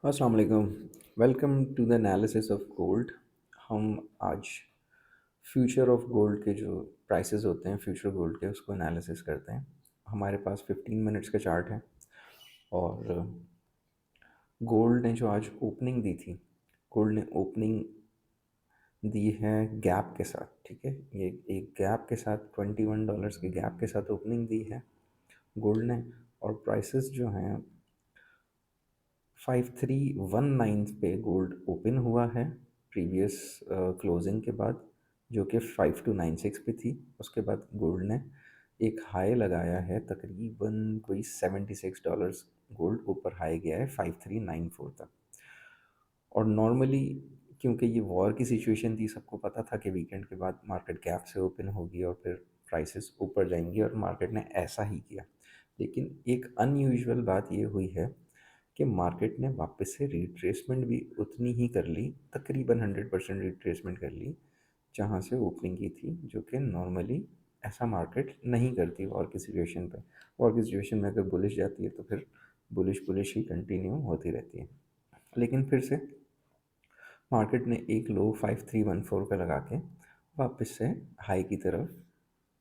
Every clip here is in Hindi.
अस्सलाम वालेकुम। Welcome to the analysis of gold. हम आज फ्यूचर ऑफ गोल्ड के जो प्राइसेस होते हैं फ्यूचर गोल्ड के उसको एनालिसिस करते हैं। हमारे पास 15 मिनट्स का चार्ट है और गोल्ड ने जो आज ओपनिंग दी थी, गोल्ड ने ओपनिंग दी है गैप के साथ। ठीक है, ये एक गैप के साथ $21 के गैप के साथ ओपनिंग दी है गोल्ड ने। और प्राइसेस जो हैं 5319 पे गोल्ड ओपन हुआ है प्रीवियस क्लोजिंग के बाद, जो कि 5296 पे थी। उसके बाद गोल्ड ने एक हाई लगाया है, तकरीबन कोई $76 गोल्ड ऊपर हाई गया है 5394 तक। और नॉर्मली क्योंकि ये वॉर की सिचुएशन थी, सबको पता था कि वीकेंड के बाद मार्केट गैप से ओपन होगी और फिर प्राइसेस ऊपर जाएंगी, और मार्केट ने ऐसा ही किया। लेकिन एक अनयूजुअल बात ये हुई है कि मार्केट ने वापस से रिट्रेसमेंट भी उतनी ही कर ली, तकरीबन 100% रिट्रेसमेंट कर ली जहाँ से ओपनिंग की थी, जो कि नॉर्मली ऐसा मार्केट नहीं करती वॉर की सिचुएशन पे। वॉर की सिचुएशन में अगर बुलिश जाती है तो फिर बुलिश बुलिश ही कंटिन्यू होती रहती है। लेकिन फिर से मार्केट ने एक लो 5314 का लगा के वापस से हाई की तरफ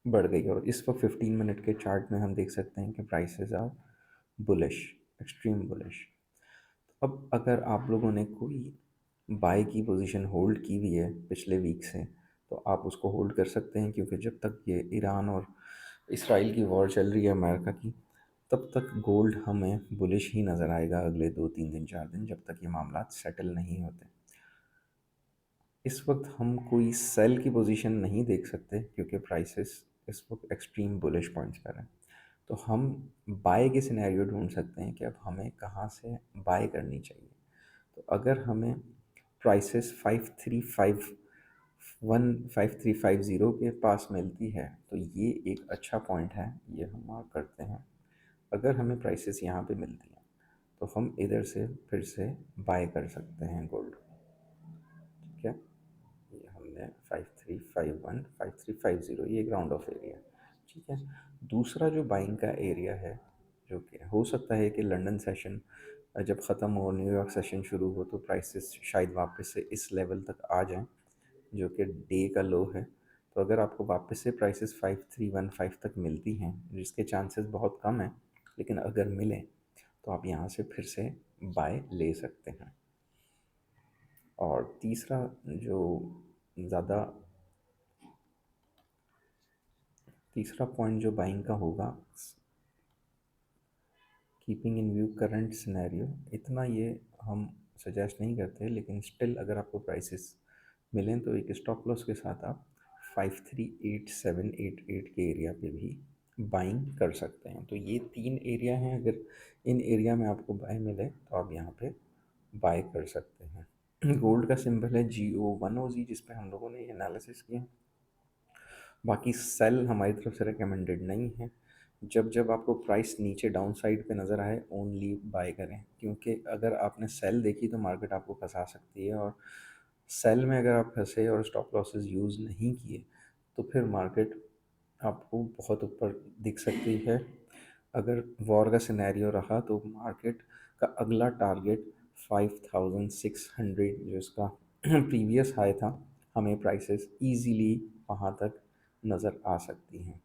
बढ़ गई, और इस वक्त 15 मिनट के चार्ट में हम देख सकते हैं कि prices are bullish, extreme bullish. अब अगर आप लोगों ने कोई बाय की पोजीशन होल्ड की हुई है पिछले वीक से, तो आप उसको होल्ड कर सकते हैं, क्योंकि जब तक ये ईरान और इसराइल की वॉर चल रही है अमेरिका की, तब तक गोल्ड हमें बुलिश ही नज़र आएगा अगले 2 3 दिन 4 दिन, जब तक ये मामला सेटल नहीं होते। इस वक्त हम कोई सेल की पोजीशन नहीं देख सकते, क्योंकि प्राइसेस इस वक्त एक्सट्रीम बुलिश पॉइंट्स पर हैं। तो हम बाय के सिनेरियो ढूंढ सकते हैं कि अब हमें कहाँ से बाय करनी चाहिए। तो अगर हमें प्राइसेस 5350 के पास मिलती है तो ये एक अच्छा पॉइंट है, ये हम मार्क करते हैं। अगर हमें प्राइसेस यहाँ पे मिलती हैं तो हम इधर से फिर से बाय कर सकते हैं गोल्ड। ठीक है, ये हमने 5351 5350, ये ग्राउंड ऑफ एरिया। ठीक है, दूसरा जो बाइंग का एरिया है, जो कि हो सकता है कि लंदन सेशन जब ख़त्म हो, न्यूयॉर्क सेशन शुरू हो, तो प्राइसेस शायद वापस से इस लेवल तक आ जाएं, जो कि डे का लो है। तो अगर आपको वापस से प्राइसेस 5315 तक मिलती हैं, जिसके चांसेस बहुत कम हैं, लेकिन अगर मिले तो आप यहाँ से फिर से बाय ले सकते हैं। और तीसरा जो ज़्यादा तीसरा पॉइंट जो बाइंग का होगा, keeping in view current scenario, इतना ये हम सजेस्ट नहीं करते, लेकिन स्टिल अगर आपको प्राइसेस मिलें तो एक स्टॉप लॉस के साथ आप 538788 के एरिया पे भी बाइंग कर सकते हैं। तो ये 3 एरिया हैं, अगर इन एरिया में आपको बाय मिले तो आप यहाँ पे बाय कर सकते हैं। गोल्ड का सिंबल है GO1OZ, जिस पे हम लोगों ने ये एनालिसिस किया। बाकी सेल हमारी तरफ से रिकमेंडेड नहीं है। जब जब आपको प्राइस नीचे डाउन साइड पे नज़र आए, ओनली बाय करें, क्योंकि अगर आपने सेल देखी तो मार्केट आपको फंसा सकती है, और सेल में अगर आप फंसे और स्टॉप लॉसेस यूज़ नहीं किए तो फिर मार्केट आपको बहुत ऊपर दिख सकती है। अगर वॉर का सिनेरियो रहा तो मार्केट का अगला टारगेट 5600, जो इसका प्रीवियस हाई था, हमें प्राइसेस इजीली वहाँ तक नज़र आ सकती हैं।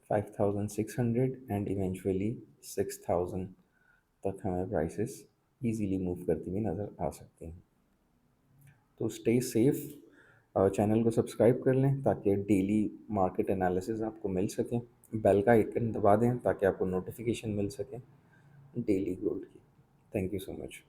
5600 एंड इवेंचुअली 6000 तक हमें प्राइसेस इजीली मूव करती हुई नज़र आ सकती हैं। तो स्टे सेफ, चैनल को सब्सक्राइब कर लें ताकि डेली मार्केट एनालिसिस आपको मिल सके। बेल का आइकन दबा दें ताकि आपको नोटिफिकेशन मिल सके डेली गोल्ड की। Thank you so much.